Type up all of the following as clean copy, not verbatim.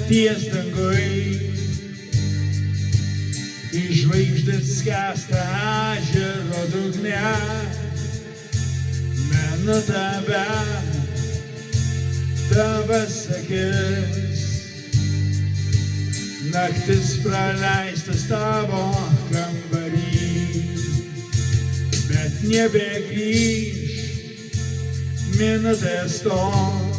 nakties dangui, kai žvaigždės skęsta ežero dugne, menu tave, tavas akis, naktis praleistas tavo kambarį, bet nebegrįž minutės tos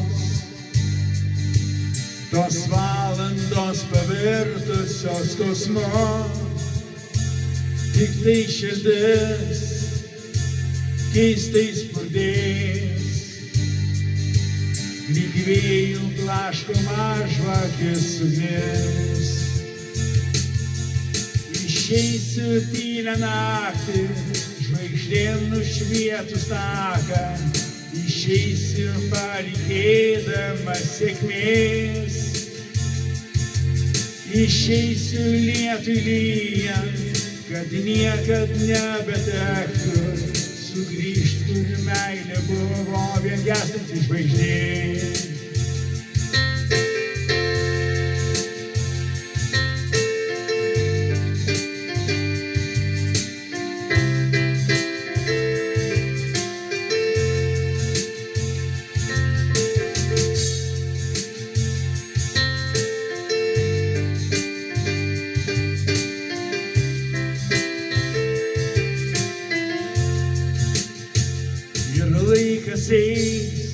valandos pavirtusios skausmu, tik tai širdis keistai spurdės, lyg vėjų blaškoma žvakės ugnis. Išeisiu tylią naktį, žvaigždėm nušvietus taką, išeisiu palinkėdamas sėkmės, išeisiu lietui lyjant, kad niekad nebetektų sugrįžt, kur meilė buvo vien gęstanti žvaigždė. Ir laikas eis,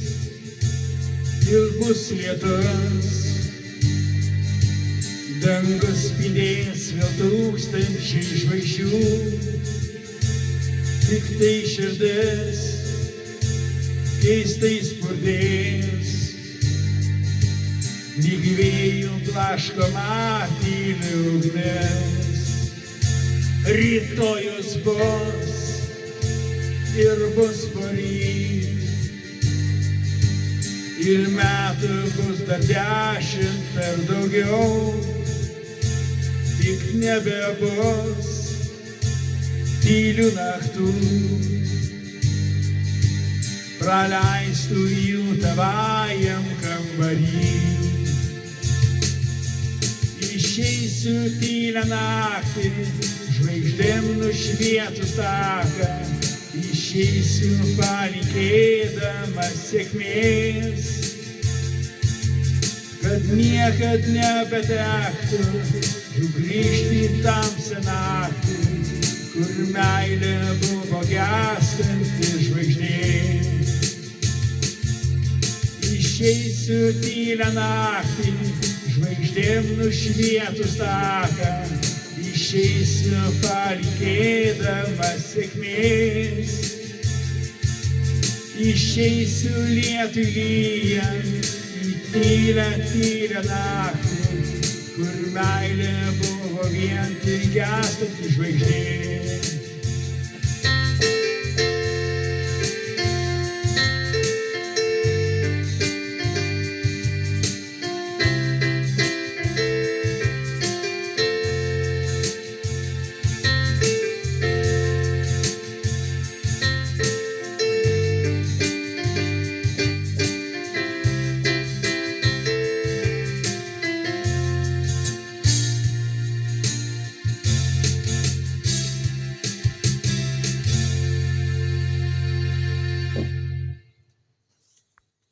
ir bus lietus, dangus spindės vėl tūkstančiai žvaigždžių, tik tai širdis keistai spurdės, lyg vėjų blaškoma tyli ugnis. Rytojus bus ir bus poryt, ir metų bus dar 10 ar daugiau, tik nebebus tylių naktų, praleistų jų tavajam kambarį. Išeisiu tylią naktį, žvaigždėm nušvietus taką, išeisiu palinkėdamas sėkmės, kad niekad nebetektų sugrįžti į tamsią naktį, kur meilė buvo gęstanti žvaigždė. Išeisiu tylią naktį, žvaigždėm nušvietus taką, išeisiu palinkėdamas sėkmės, išeisiu lietui lyjant į tylią naktį, kur meilė buvo vien tik gęstanti žvaigždė.